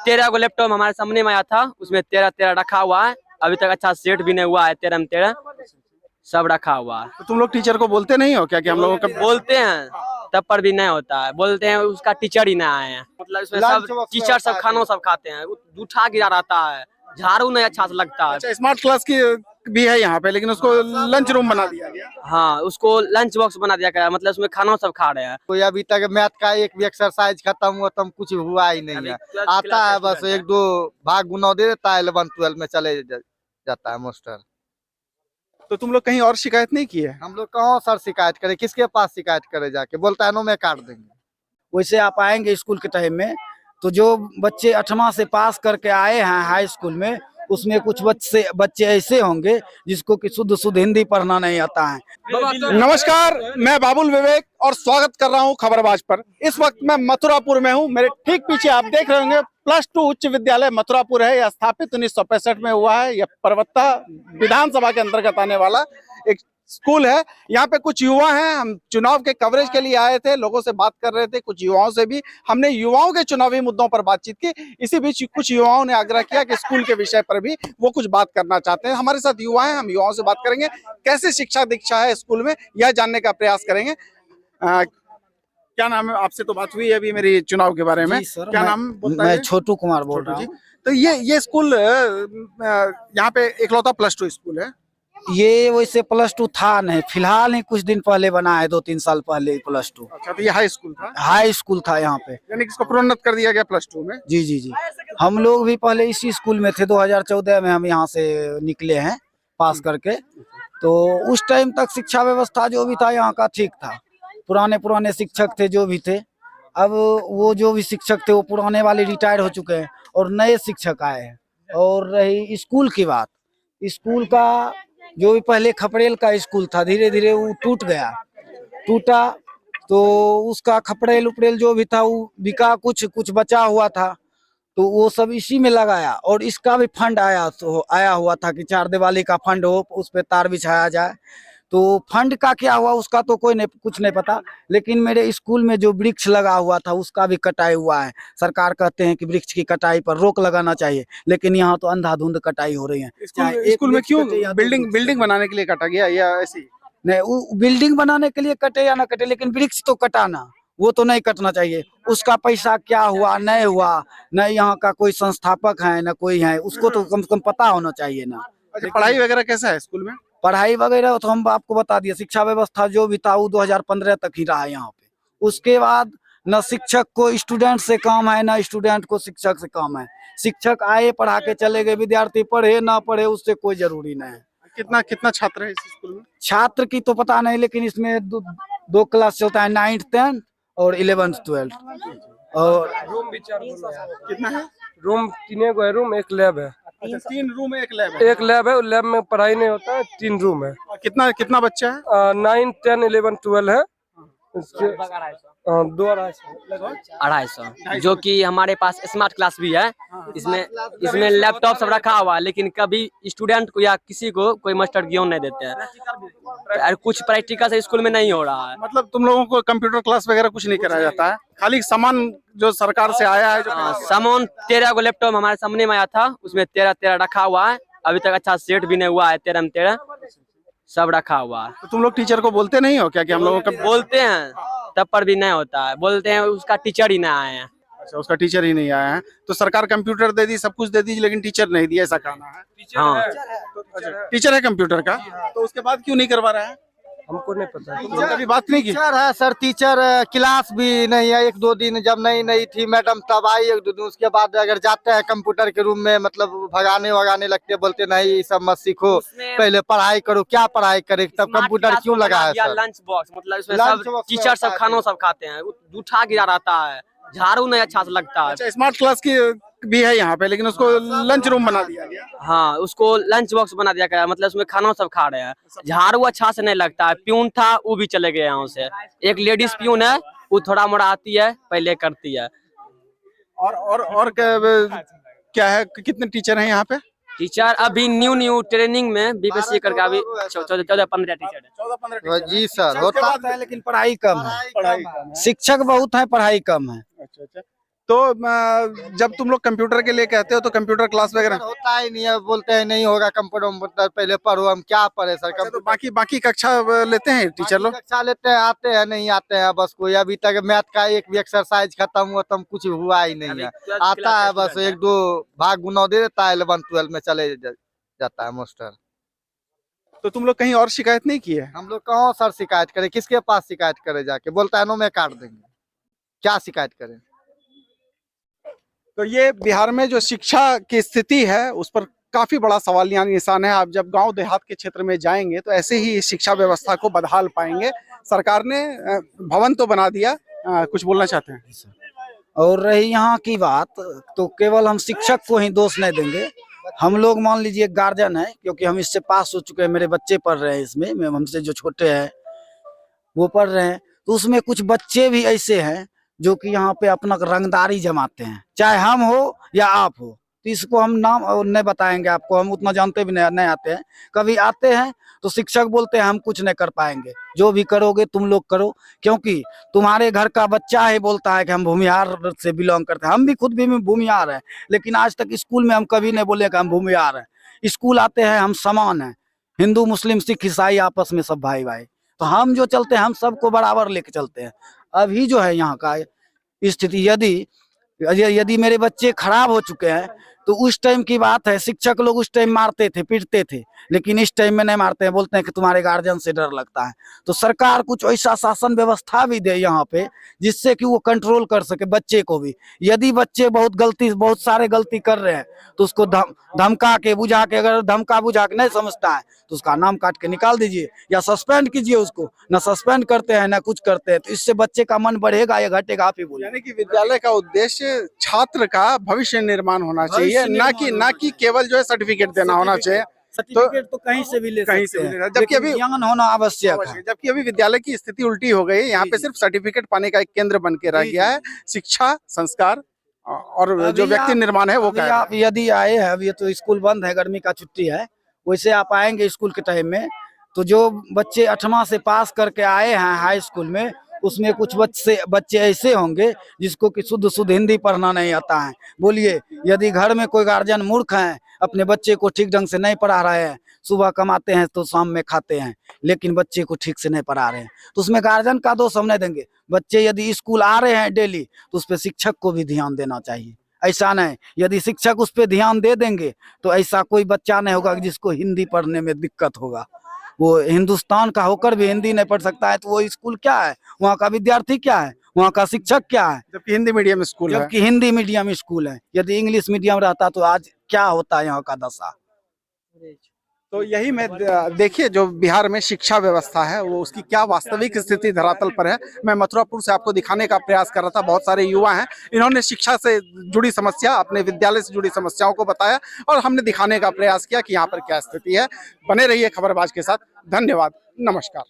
13 को लैपटॉप हमारे सामने में आया था, उसमें 13 रखा हुआ है। अभी तक अच्छा सेट भी नहीं हुआ है। 13 में 13 सब रखा हुआ है। तो तुम लोग टीचर को बोलते नहीं हो क्या कि हम लोगों का बोलते हैं तब पर भी नहीं होता है। बोलते हैं उसका टीचर ही ना आए हैं। मतलब इसमें सब टीचर सब खानों सब खाते हैं, जूठा गिरा रहता है, झाड़ू नहीं अच्छा से लगता है। अच्छा, स्मार्ट क्लास की भी है यहाँ पे, लेकिन उसको लंच रूम बना दिया गया। हाँ, उसको लंच बॉक्स बना दिया गया, मतलब उसमें खाना सब खा रहे हैं। कोई अभी तक मैथ का एक भी एक्सरसाइज खत्म हुआ तो कुछ हुआ ही नहीं है। आता है बस एक दो भाग गुना दे देता है, 11 12 में चले जाता है मास्टर। तो तुम लोग कहीं और शिकायत नहीं की है? हम लोग कहाँ सर शिकायत करें, किसके पास शिकायत करे जाके? बोलता है नो में काट देंगे। वैसे आप आएंगे स्कूल के टाइम में तो जो बच्चे 8वां से पास करके आए हैं हाई स्कूल में, उसमें कुछ बच्चे ऐसे होंगे जिसको कि शुद्ध हिंदी पढ़ना नहीं आता है। नमस्कार, मैं बाबुल विवेक और स्वागत कर रहा हूं खबरबाज पर। इस वक्त मैं मथुरापुर में हूं। मेरे ठीक पीछे आप देख रहे होंगे +2 उच्च विद्यालय मथुरापुर है। यह स्थापित 1965 में हुआ है। यह परबत्ता विधानसभा के अंतर्गत आने वाला एक स्कूल है। यहाँ पे कुछ युवा हैं। हम चुनाव के कवरेज के लिए आए थे, लोगों से बात कर रहे थे, कुछ युवाओं से भी हमने युवाओं के चुनावी मुद्दों पर बातचीत की। इसी बीच कुछ युवाओं ने आग्रह किया कि स्कूल के विषय पर भी वो कुछ बात करना चाहते हैं। हमारे साथ युवा हैं, हम युवाओं से बात करेंगे, कैसे शिक्षा दीक्षा है स्कूल में, यह जानने का प्रयास करेंगे। क्या नाम है? आपसे तो बात हुई है अभी मेरी चुनाव के बारे में। क्या नाम? मैं छोटू कुमार बोल रहा हूँ। तो ये स्कूल यहाँ पे इकलौता +2 स्कूल है। ये वैसे +2 था नहीं, फिलहाल ही कुछ दिन पहले बना है, 2-3 साल पहले +2। अच्छा, तो ये हाई स्कूल था? हाई स्कूल था यहाँ पे, यानी कि इसको प्रोन्नत कर दिया गया +2 में। जी जी जी। हम लोग भी पहले इसी स्कूल में थे। 2014 में हम यहाँ से निकले हैं पास करके। तो उस टाइम तक शिक्षा व्यवस्था जो भी था यहाँ का ठीक था। पुराने शिक्षक थे जो भी थे। अब वो जो भी शिक्षक थे वो पुराने वाले रिटायर हो चुके हैं और नए शिक्षक आए हैं। और रही स्कूल की बात, स्कूल का जो भी पहले खपड़ेल का स्कूल था, धीरे धीरे वो टूटा तो उसका खपड़ेल उपड़ेल जो भी था वो बिका, कुछ बचा हुआ था तो वो सब इसी में लगाया। और इसका भी फंड आया हुआ था कि 4 दिवाली का फंड हो, उस पे तार बिछाया जाए। तो फंड का क्या हुआ उसका तो कुछ नहीं पता। लेकिन मेरे स्कूल में जो वृक्ष लगा हुआ था उसका भी कटाई हुआ है। सरकार कहते हैं कि वृक्ष की कटाई पर रोक लगाना चाहिए, लेकिन यहाँ तो अंधाधुंध कटाई हो रही है। स्कूल में क्यों बिल्डिंग बनाने के लिए काटा गया या ऐसी? नहीं, वो बिल्डिंग बनाने के लिए कटे या ना कटे, लेकिन वृक्ष तो कटाना, वो तो नहीं कटना चाहिए। उसका पैसा क्या हुआ नहीं हुआ, न यहाँ का कोई संस्थापक है न कोई है, उसको तो कम से कम पता होना चाहिए ना। अच्छा, पढ़ाई वगैरह कैसा है स्कूल में? पढ़ाई वगैरह तो हम आपको बता दिए, शिक्षा व्यवस्था जो भी था वो 2015 तक ही रहा यहाँ पे। उसके बाद न शिक्षक को स्टूडेंट से काम है, न स्टूडेंट को शिक्षक से काम है। शिक्षक आए पढ़ा के चले गए, विद्यार्थी पढ़े ना पढ़े उससे कोई जरूरी नहीं है। कितना छात्र है इस स्कूल में? छात्र की तो पता नहीं, लेकिन इसमें दो क्लास चलता है, 9th 10th और 11th 12th। और रूम भी 4 कितना है? रूम 3 को है, रूम 1 लैब है। अच्छा, 3 रूम 1 लैब है। 1 लैब है, लैब में पढ़ाई नहीं होता है। 3 रूम है। कितना बच्चा है? 9 10 11 12 है। 250 जो कि हमारे पास स्मार्ट क्लास भी है। इसमें लैपटॉप सब रखा हुआ है, लेकिन कभी स्टूडेंट को या किसी को कोई मास्टर ज्ञान नहीं देते हैं। और कुछ प्रैक्टिकल से स्कूल में नहीं हो रहा है। मतलब तुम लोगों को कंप्यूटर क्लास वगैरह कुछ नहीं कराया जाता है? खाली सामान जो सरकार से आया है सामान 13 को लैपटॉप हमारे सामने में आया था, उसमें 13 रखा हुआ है। अभी तक अच्छा सेट भी नहीं हुआ है। 13 में 13 सब रखा हुआ है। तो तुम लोग टीचर को बोलते नहीं हो क्या कि हम लोगों को? बोलते हैं तब पर भी नहीं होता है। बोलते हैं उसका टीचर ही ना आए हैं। अच्छा, उसका टीचर ही नहीं आया है। तो सरकार कंप्यूटर दे दी, सब कुछ दे दी, लेकिन टीचर नहीं दिया, ऐसा कहना है? हाँ, टीचर है कंप्यूटर का, तो उसके बाद क्यों नहीं करवा रहा है? हमको नहीं पता, कभी बात नहीं की? टीचर है सर, टीचर क्लास भी नहीं है। 1-2 दिन जब नई थी मैडम तब आई 1-2 दिन, उसके बाद अगर जाते हैं कंप्यूटर के रूम में मतलब भगाने लगते, बोलते नहीं ये सब मत सीखो, पहले पढ़ाई करो। क्या पढ़ाई करे, तब कंप्यूटर क्यों लगा है सर? लंच बॉक्स, मतलब इसमें सब टीचर सब खानों सब खाते हैं, जूठा गिरा रहता है, झाड़ू नहीं अच्छा से लगता है। अच्छा, स्मार्ट क्लास की भी है यहाँ पे, लेकिन उसको लंच रूम बना दिया गया। हाँ, उसको लंच बॉक्स बना दिया गया, मतलब उसमें खाना सब खा रहे हैं। झाड़ू अच्छा से नहीं लगता है। प्यून था वो भी चले गए यहाँ से। एक लेडीज प्यून है, वो थोड़ा मोड़ा आती है, पहले करती है। और क्या है? कितने टीचर हैं यहाँ पे? टीचर अभी न्यू ट्रेनिंग में बीपीएससी करके अभी 14-15 टीचर है। 14-15 जी सर, होता है लेकिन पढ़ाई कम है। शिक्षक बहुत है, पढ़ाई कम है। अच्छा, तो जब तुम लोग कंप्यूटर के लिए कहते हो तो कंप्यूटर क्लास वगैरह होता ही नहीं है, बोलते हैं नहीं होगा कंप्यूटर, पहले पढ़ो। हम क्या पढ़े सर? अच्छा, तो बाकी कक्षा लेते हैं टीचर लोग? कक्षा लेते हैं, आते हैं नहीं आते हैं बस। कोई अभी तक मैथ का एक भी एक्सरसाइज खत्म हुआ तो कुछ हुआ ही नहीं है। आता है बस एक दो भाग गुना दे देता है, 11 12 में चले जाता है मास्टर। तो तुम लोग कहीं और शिकायत नहीं की है? हम लोग कहाँ सर शिकायत करें? किसके पास शिकायत करें? जाके बोलता है नो में काट देंगे, क्या शिकायत करें? तो ये बिहार में जो शिक्षा की स्थिति है उस पर काफी बड़ा सवालिया निशान है। आप जब गांव देहात के क्षेत्र में जाएंगे तो ऐसे ही शिक्षा व्यवस्था को बदहाल पाएंगे। सरकार ने भवन तो बना दिया, कुछ बोलना चाहते हैं? और रही यहाँ की बात, तो केवल हम शिक्षक को ही दोष नहीं देंगे। हम लोग मान लीजिए गार्जियन है, क्योंकि हम इससे पास हो चुके हैं, मेरे बच्चे पढ़ रहे हैं इसमें, हमसे जो छोटे हैं वो पढ़ रहे हैं। तो उसमें कुछ बच्चे भी ऐसे हैं जो कि यहाँ पे अपना रंगदारी जमाते हैं, चाहे हम हो या आप हो। तो इसको हम नाम नहीं बताएंगे आपको, हम उतना जानते भी नहीं आते हैं। कभी आते हैं तो शिक्षक बोलते हैं हम कुछ नहीं कर पाएंगे, जो भी करोगे तुम लोग करो, क्योंकि तुम्हारे घर का बच्चा ही बोलता है कि हम भूमिहार से बिलोंग करते हैं। हम भी खुद भी भूमिहार हैं, लेकिन आज तक स्कूल में हम कभी नहीं बोले कि हम भूमिहार हैं। स्कूल आते हैं, हम समान हैं, हिंदू मुस्लिम सिख ईसाई आपस में सब भाई भाई। तो हम जो चलते हैं हम सबको बराबर लेके चलते हैं। अभी जो है यहाँ का स्थिति, यदि मेरे बच्चे खराब हो चुके हैं तो उस टाइम की बात है, शिक्षक लोग उस टाइम मारते थे पीटते थे, लेकिन इस टाइम में नहीं मारते हैं, बोलते हैं कि तुम्हारे गार्जियन से डर लगता है। तो सरकार कुछ ऐसा शासन व्यवस्था भी दे यहाँ पे जिससे कि वो कंट्रोल कर सके बच्चे को भी। यदि बच्चे बहुत सारे गलती कर रहे हैं तो उसको धमका के बुझा के, अगर धमका बुझा के नहीं समझता है तो उसका नाम काट के निकाल दीजिए या सस्पेंड कीजिए उसको। ना सस्पेंड करते हैं ना कुछ करते हैं, तो इससे बच्चे का मन बढ़ेगा या घटेगा, आप ही बोलिए। यानी कि विद्यालय का उद्देश्य छात्र का भविष्य निर्माण होना चाहिए, ना कि केवल जो है सर्टिफिकेट देना होना चाहिए। सर्टिफिकेट तो कहीं से भी ले सकते हैं, जबकि अभी ज्ञान होना आवश्यक है। जबकि अभी विद्यालय की स्थिति उल्टी हो गई। यहाँ पे सिर्फ सर्टिफिकेट पाने का एक केंद्र बन के रह गया है। शिक्षा, संस्कार और जो व्यक्ति निर्माण है वो क्या है? आप यदि आए हैं, अभी तो स्कूल बंद है, गर्मी का छुट्टी है, वैसे आप आएंगे स्कूल के टाइम में तो जो बच्चे 8वां से पास करके आए हैं हाई स्कूल में, उसमें कुछ बच्चे ऐसे होंगे जिसको कि शुद्ध हिंदी पढ़ना नहीं आता है। बोलिए, यदि घर में कोई गार्जियन मूर्ख है, अपने बच्चे को ठीक ढंग से नहीं पढ़ा रहे हैं, सुबह कमाते हैं तो शाम में खाते हैं, लेकिन बच्चे को ठीक से नहीं पढ़ा रहे हैं, तो उसमें गार्जियन का दोष हम नहीं देंगे। बच्चे यदि स्कूल आ रहे हैं डेली तो उस पर शिक्षक को भी ध्यान देना चाहिए। ऐसा नहीं, यदि शिक्षक उस पर ध्यान दे देंगे तो ऐसा कोई बच्चा नहीं होगा जिसको हिंदी पढ़ने में दिक्कत होगा। वो हिंदुस्तान का होकर भी हिंदी नहीं पढ़ सकता है तो वो स्कूल क्या है, वहाँ का विद्यार्थी क्या है, वहाँ का शिक्षक क्या है? जबकि हिंदी मीडियम स्कूल है। जबकि हिंदी मीडियम स्कूल है। यदि इंग्लिश मीडियम रहता तो आज क्या होता यहाँ का दशा। तो यही मैं देखिए जो बिहार में शिक्षा व्यवस्था है वो उसकी क्या वास्तविक स्थिति धरातल पर है, मैं मथुरापुर से आपको दिखाने का प्रयास कर रहा था। बहुत सारे युवा हैं, इन्होंने शिक्षा से जुड़ी समस्या, अपने विद्यालय से जुड़ी समस्याओं को बताया और हमने दिखाने का प्रयास किया कि यहाँ पर क्या स्थिति है। बने रहिए खबरबाज के साथ। धन्यवाद, नमस्कार।